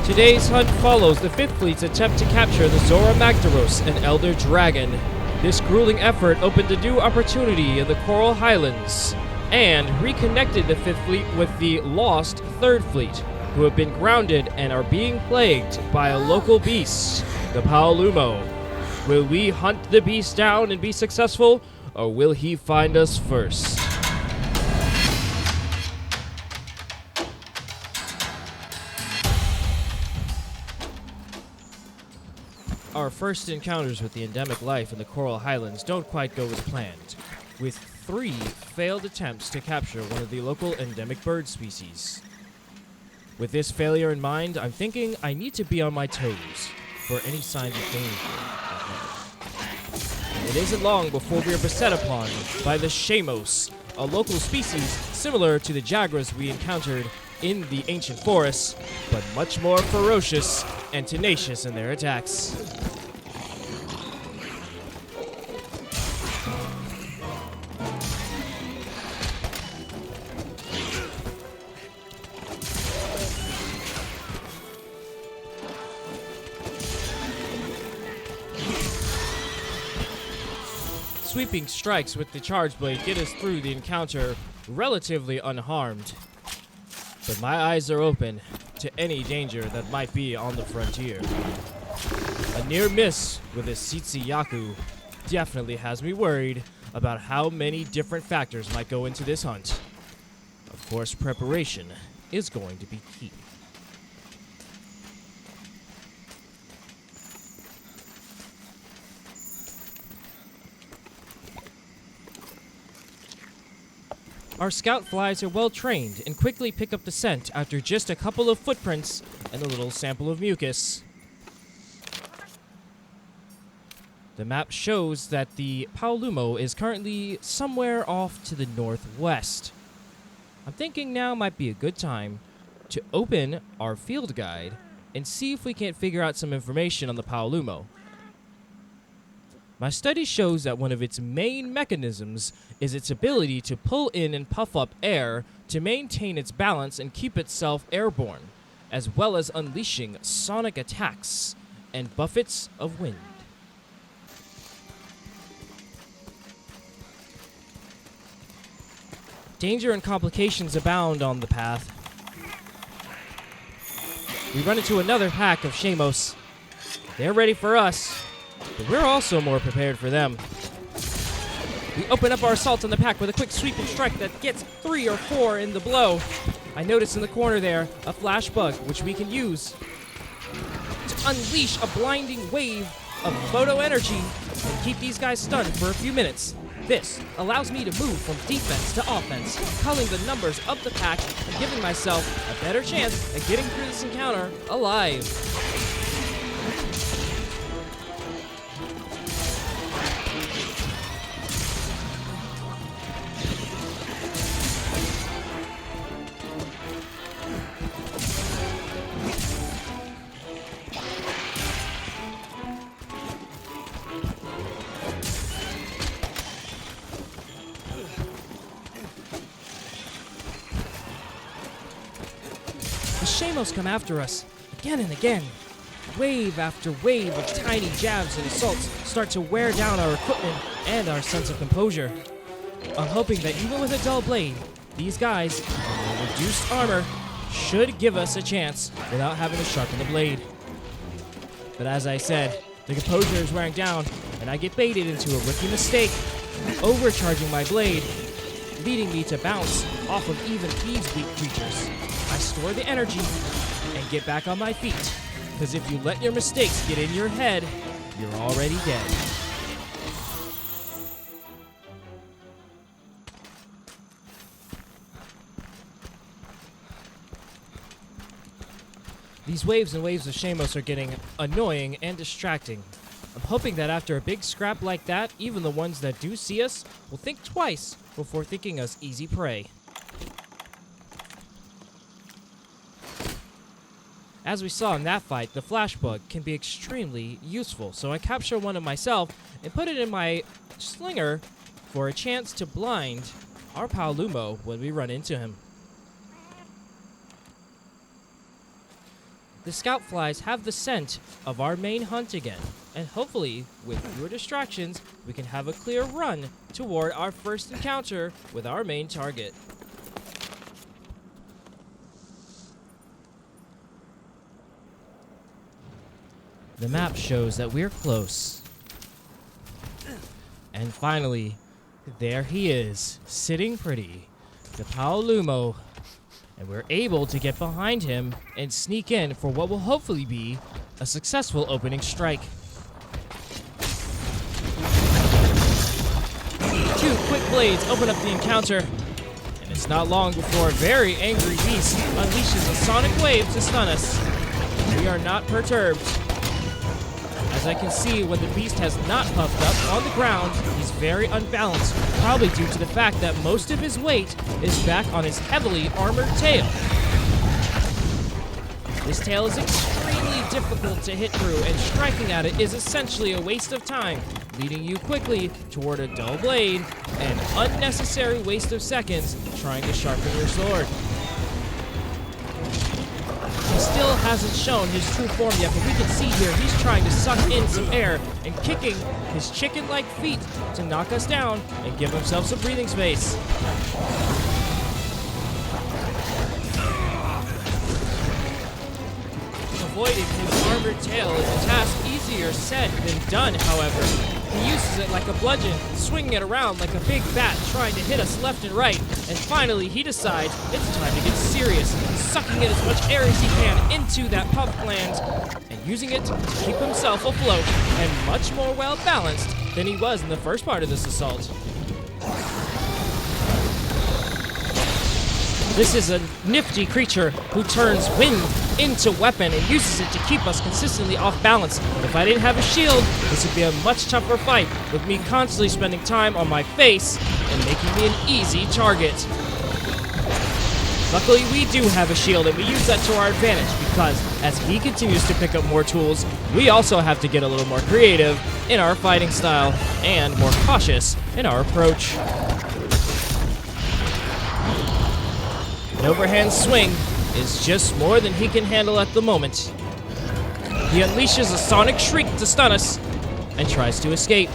Today's hunt follows the 5th Fleet's attempt to capture the Zora Magdaros, an Elder Dragon. This grueling effort opened a new opportunity in the Coral Highlands and reconnected the 5th Fleet with the lost 3rd Fleet, who have been grounded and are being plagued by a local beast, the Paolumu. Will we hunt the beast down and be successful, or will he find us first? Our first encounters with the endemic life in the Coral Highlands don't quite go as planned, with 3 failed attempts to capture one of the local endemic bird species. With this failure in mind, I'm thinking I need to be on my toes for any signs of danger. It isn't long before we are beset upon by the Shamos, a local species similar to the jaguars we encountered in the ancient forests, but much more ferocious and tenacious in their attacks. Sweeping strikes with the charge blade get us through the encounter relatively unharmed. But my eyes are open to any danger that might be on the frontier. A near miss with a Sitsuyaku definitely has me worried about how many different factors might go into this hunt. Of course, preparation is going to be key. Our scout flies are well trained and quickly pick up the scent after just a couple of footprints and a little sample of mucus. The map shows that the Paolumu is currently somewhere off to the northwest. I'm thinking now might be a good time to open our field guide and see if we can't figure out some information on the Paolumu. My study shows that one of its main mechanisms is its ability to pull in and puff up air to maintain its balance and keep itself airborne, as well as unleashing sonic attacks and buffets of wind. Danger and complications abound on the path. We run into another pack of Shamos. They're ready for us, but we're also more prepared for them. We open up our assault on the pack with a quick sweeping strike that gets 3 or 4 in the blow. I notice in the corner there a flash bug, which we can use to unleash a blinding wave of photo energy and keep these guys stunned for a few minutes. This allows me to move from defense to offense, culling the numbers of the pack and giving myself a better chance at getting through this encounter alive. The Shamos come after us, again and again. Wave after wave of tiny jabs and assaults start to wear down our equipment and our sense of composure. I'm hoping that even with a dull blade, these guys, in their reduced armor, should give us a chance without having to sharpen the blade. But as I said, the composure is wearing down, and I get baited into a rookie mistake, overcharging my blade, leading me to bounce off of even these weak creatures. I store the energy and get back on my feet, because if you let your mistakes get in your head, you're already dead. These waves and waves of Shamos are getting annoying and distracting. I'm hoping that after a big scrap like that, even the ones that do see us will think twice before thinking us easy prey. As we saw in that fight, the flash bug can be extremely useful, so I capture one of myself and put it in my slinger for a chance to blind our Paolumu when we run into him. the scout flies have the scent of our main hunt again, and hopefully, with fewer distractions, we can have a clear run toward our first encounter with our main target. The map shows that we're close. And finally, there he is, sitting pretty, the Paolumu. And we're able to get behind him and sneak in for what will hopefully be a successful opening strike. Two quick blades open up the encounter, and it's not long before a very angry beast unleashes a sonic wave to stun us. We are not perturbed. As I can see, when the beast has not puffed up on the ground, he's very unbalanced, probably due to the fact that most of his weight is back on his heavily armored tail. This tail is extremely difficult to hit through, and striking at it is essentially a waste of time, leading you quickly toward a dull blade and unnecessary waste of seconds trying to sharpen your sword. He still hasn't shown his true form yet, but we can see here he's trying to suck in some air and kicking his chicken-like feet to knock us down and give himself some breathing space. Avoiding his armored tail is a task easier said than done, however. He uses it like a bludgeon, swinging it around like a big bat, trying to hit us left and right. And finally, he decides it's time to get serious, sucking in as much air as he can into that puff gland, and using it to keep himself afloat and much more well-balanced than he was in the first part of this assault. This is a nifty creature who turns wind into weapon and uses it to keep us consistently off balance. If I didn't have a shield, this would be a much tougher fight, with me constantly spending time on my face and making me an easy target. Luckily, we do have a shield, and we use that to our advantage, because as he continues to pick up more tools, we also have to get a little more creative in our fighting style and more cautious in our approach. An overhand swing is just more than he can handle at the moment. He unleashes a sonic shriek to stun us and tries to escape.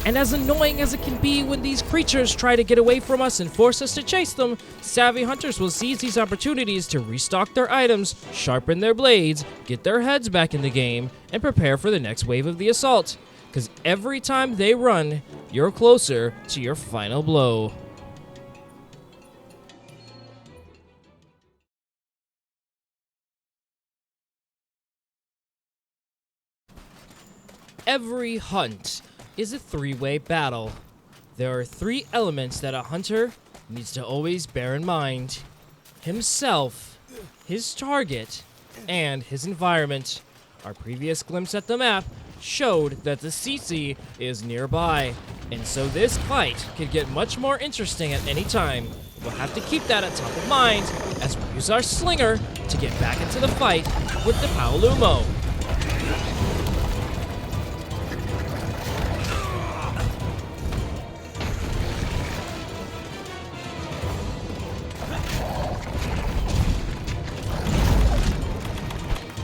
And as annoying as it can be when these creatures try to get away from us and force us to chase them, savvy hunters will seize these opportunities to restock their items, sharpen their blades, get their heads back in the game, and prepare for the next wave of the assault. Because every time they run, you're closer to your final blow. Every hunt is a three-way battle. There are three elements that a hunter needs to always bear in mind: himself, his target, and his environment. Our previous glimpse at the map showed that the CC is nearby, and so this fight could get much more interesting at any time. We'll have to keep that at top of mind as we use our slinger to get back into the fight with the Paolumu.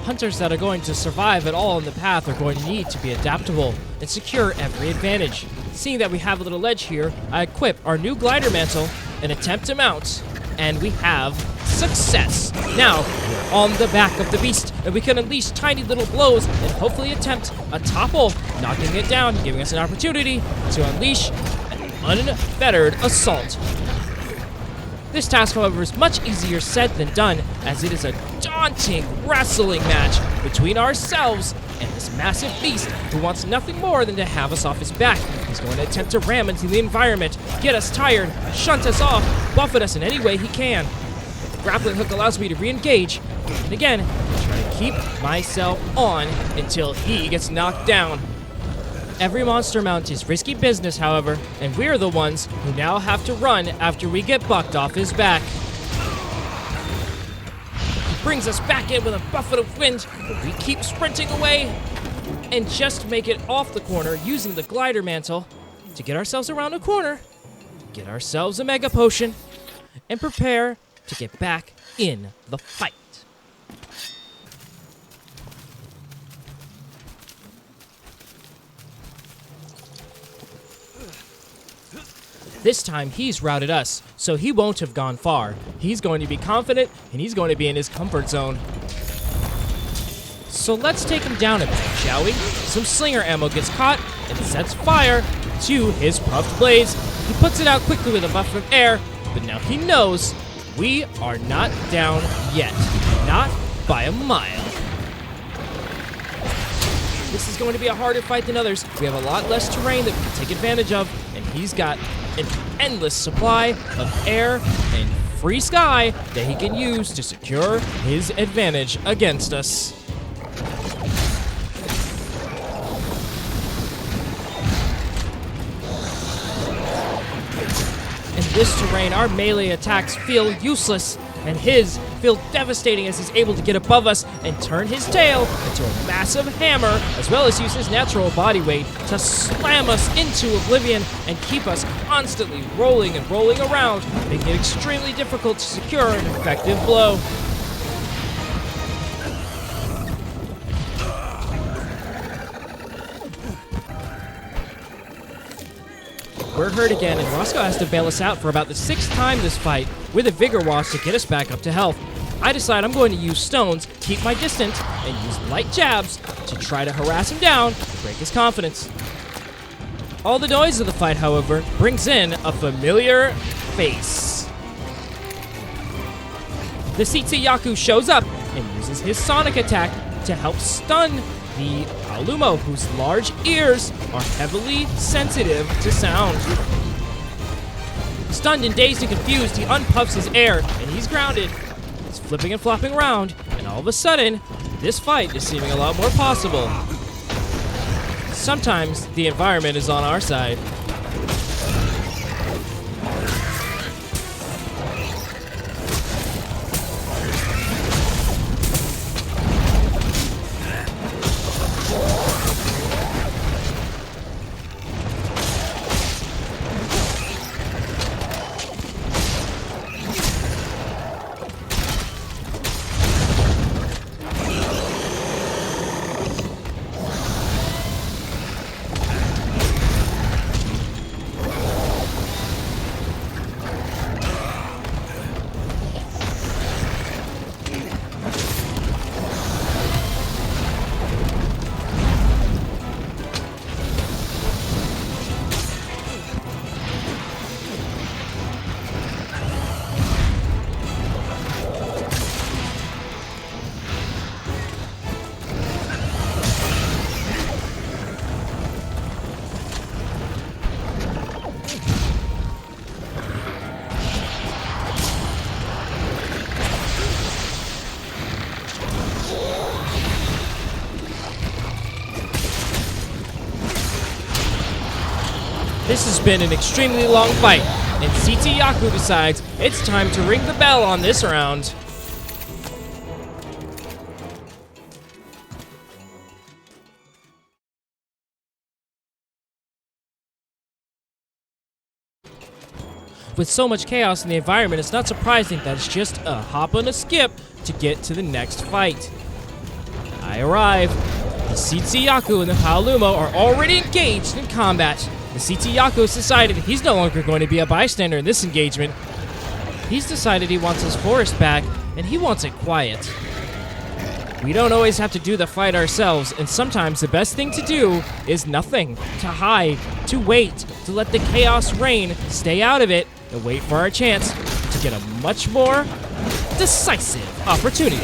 Hunters that are going to survive at all in the path are going to need to be adaptable and secure every advantage. Seeing that we have a little ledge here, I equip our new glider mantle and attempt to mount, and we have success. Now, we're on the back of the beast, and we can unleash tiny little blows and hopefully attempt a topple, knocking it down, giving us an opportunity to unleash an unfettered assault. This task, however, is much easier said than done, as it is a daunting wrestling match between ourselves and this massive beast who wants nothing more than to have us off his back. He's going to attempt to ram into the environment, get us tired, shunt us off, buffet us in any way he can. The grappling hook allows me to re-engage, and again, try to keep myself on until he gets knocked down. Every monster mount is risky business, however, and we're the ones who now have to run after we get bucked off his back. He brings us back in with a buffet of wind, but we keep sprinting away and just make it off the corner using the glider mantle to get ourselves around a corner, get ourselves a mega potion, and prepare to get back in the fight. This time he's routed us, so he won't have gone far. He's going to be confident, and he's going to be in his comfort zone. So let's take him down a bit, shall we? Some slinger ammo gets caught, and sets fire to his puffed blades. He puts it out quickly with a buff of air, but now he knows we are not down yet. Not by a mile. This is going to be a harder fight than others. We have a lot less terrain that we can take advantage of, and he's got an endless supply of air and free sky that he can use to secure his advantage against us. In this terrain, our melee attacks feel useless, and his feel devastating as he's able to get above us and turn his tail into a massive hammer, as well as use his natural body weight to slam us into oblivion and keep us constantly rolling and rolling around, making it extremely difficult to secure an effective blow. We're hurt again, and Roscoe has to bail us out for about the 6th time this fight with a Vigor Wash to get us back up to health. I decide I'm going to use stones, keep my distance, and use light jabs to try to harass him down and break his confidence. All the noise of the fight, however, brings in a familiar face. The Yaku shows up and uses his sonic attack to help stun the Paolumu, whose large ears are heavily sensitive to sound. Stunned and dazed and confused, he unpuffs his air, and he's grounded. He's flipping and flopping around, and all of a sudden, this fight is seeming a lot more possible. Sometimes, the environment is on our side. This has been an extremely long fight, and Yaku decides it's time to ring the bell on this round. With so much chaos in the environment, it's not surprising that it's just a hop and a skip to get to the next fight. I arrive. The Yaku and the Paolumu are already engaged in combat. The Yaku has decided he's no longer going to be a bystander in this engagement. He's decided he wants his forest back, and he wants it quiet. We don't always have to do the fight ourselves, and sometimes the best thing to do is nothing. To hide, to wait, to let the chaos reign, stay out of it, and wait for our chance to get a much more decisive opportunity.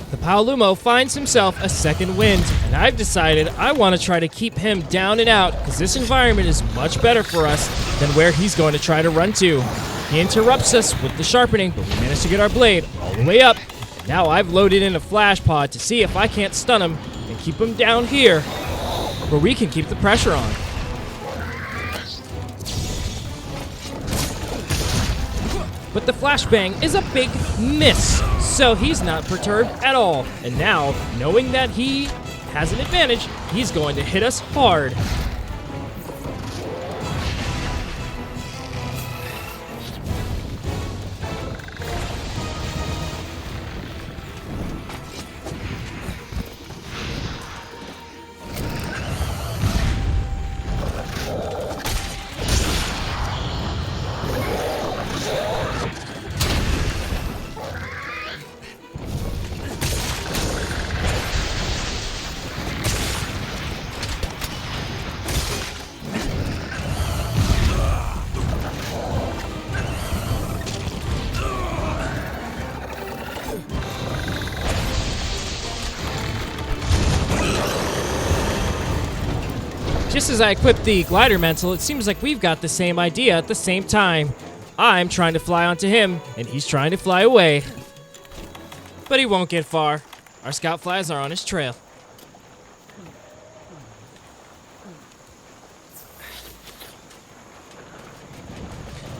The Paolumu finds himself a second wind, and I've decided I want to try to keep him down and out because this environment is much better for us than where he's going to try to run to. He interrupts us with the sharpening, but we manage to get our blade all the way up. Now I've loaded in a flash pod to see if I can't stun him and keep him down here where we can keep the pressure on. But the flashbang is a big miss, so he's not perturbed at all. And now, knowing that he has an advantage, he's going to hit us hard. Just as I equip the glider mantle, it seems like we've got the same idea at the same time. I'm trying to fly onto him, and he's trying to fly away. But he won't get far. Our scout flies are on his trail.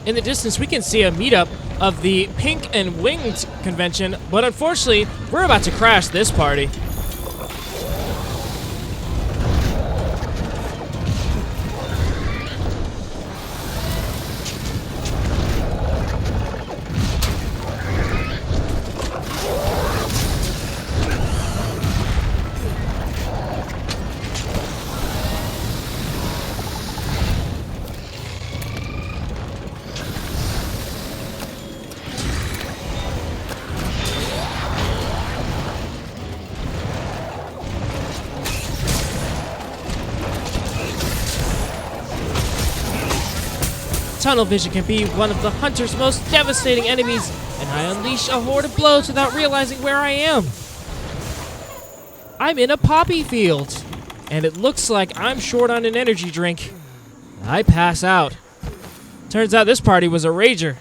In the distance, we can see a meetup of the Pink and Winged convention, but unfortunately, we're about to crash this party. Tunnel vision can be one of the hunter's most devastating enemies, and I unleash a horde of blows without realizing where I am. I'm in a poppy field, and it looks like I'm short on an energy drink. I pass out. Turns out this party was a rager.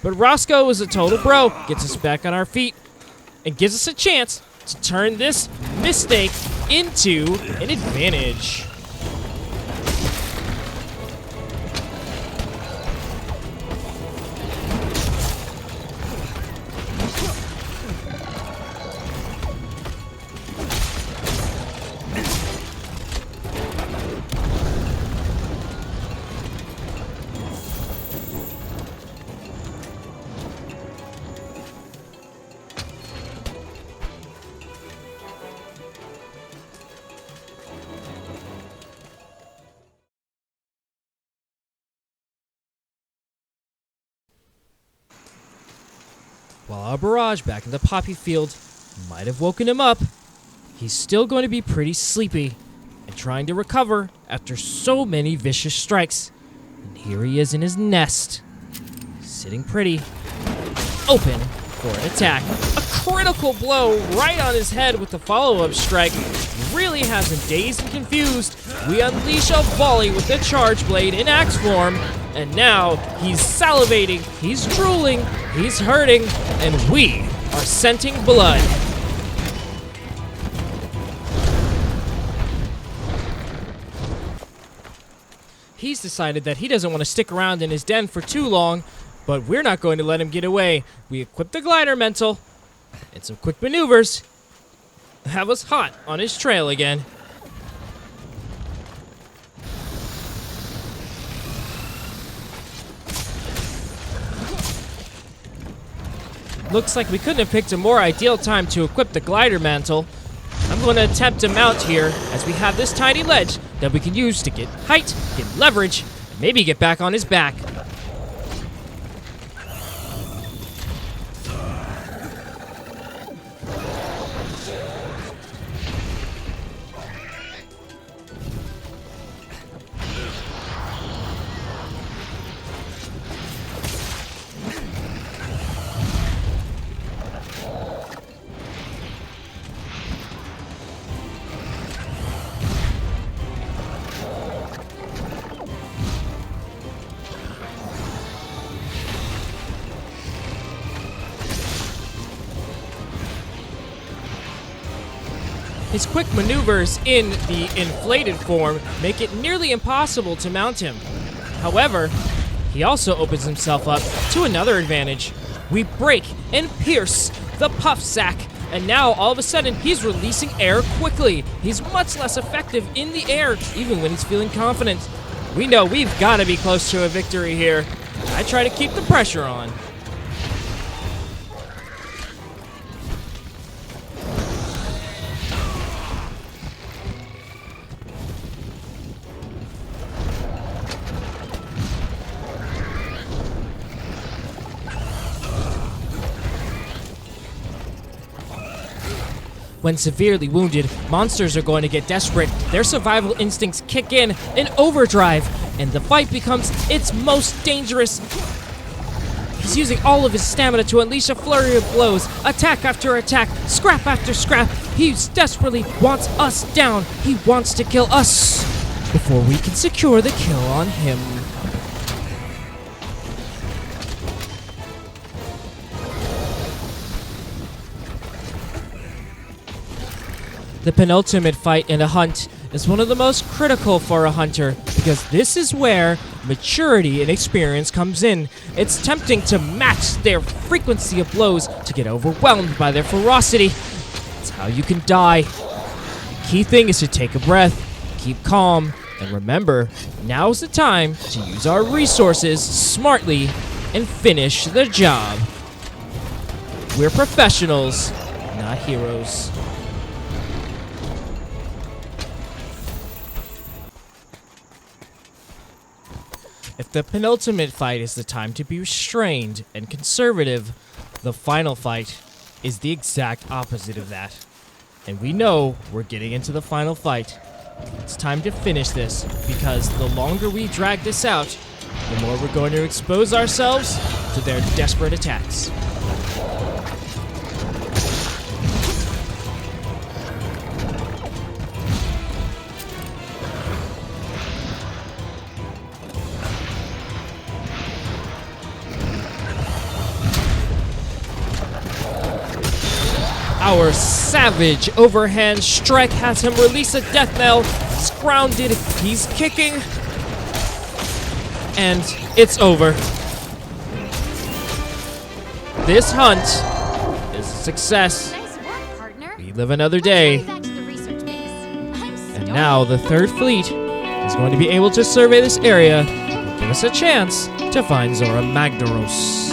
But Roscoe was a total bro, gets us back on our feet, and gives us a chance to turn this mistake into an advantage. While our barrage back in the poppy field might have woken him up, he's still going to be pretty sleepy and trying to recover after so many vicious strikes. And here he is in his nest, sitting pretty, open for an attack. A critical blow right on his head with the follow-up strike really has him dazed and confused. We unleash a volley with the charge blade in axe form, and now he's salivating, he's drooling, he's hurting, and we are scenting blood. He's decided that he doesn't want to stick around in his den for too long, but we're not going to let him get away. We equip the glider mental and some quick maneuvers. Have us hot on his trail again. Looks like we couldn't have picked a more ideal time to equip the glider mantle. I'm going to attempt to mount here as we have this tiny ledge that we can use to get height, get leverage, maybe get back on his back. His quick maneuvers in the inflated form make it nearly impossible to mount him. However, he also opens himself up to another advantage. We break and pierce the puff sack, and now all of a sudden he's releasing air quickly. He's much less effective in the air, even when he's feeling confident. We know we've got to be close to a victory here. I try to keep the pressure on. When severely wounded, monsters are going to get desperate. Their survival instincts kick in overdrive, and the fight becomes its most dangerous. He's using all of his stamina to unleash a flurry of blows, attack after attack, scrap after scrap. He desperately wants us down. He wants to kill us before we can secure the kill on him. The penultimate fight in a hunt is one of the most critical for a hunter, because this is where maturity and experience comes in. It's tempting to match their frequency of blows to get overwhelmed by their ferocity. It's how you can die. Key thing is to take a breath, keep calm, and remember, now's the time to use our resources smartly and finish the job. We're professionals, not heroes. If the penultimate fight is the time to be restrained and conservative, the final fight is the exact opposite of that. And we know we're getting into the final fight. It's time to finish this, because the longer we drag this out, the more we're going to expose ourselves to their desperate attacks. Our savage overhand strike has him release a death knell. He's grounded, he's kicking, and it's over. This hunt is a success. Nice work, partner. We live another day. Let's hurry back to the research base. And now the Third Fleet is going to be able to survey this area and give us a chance to find Zora Magdaros.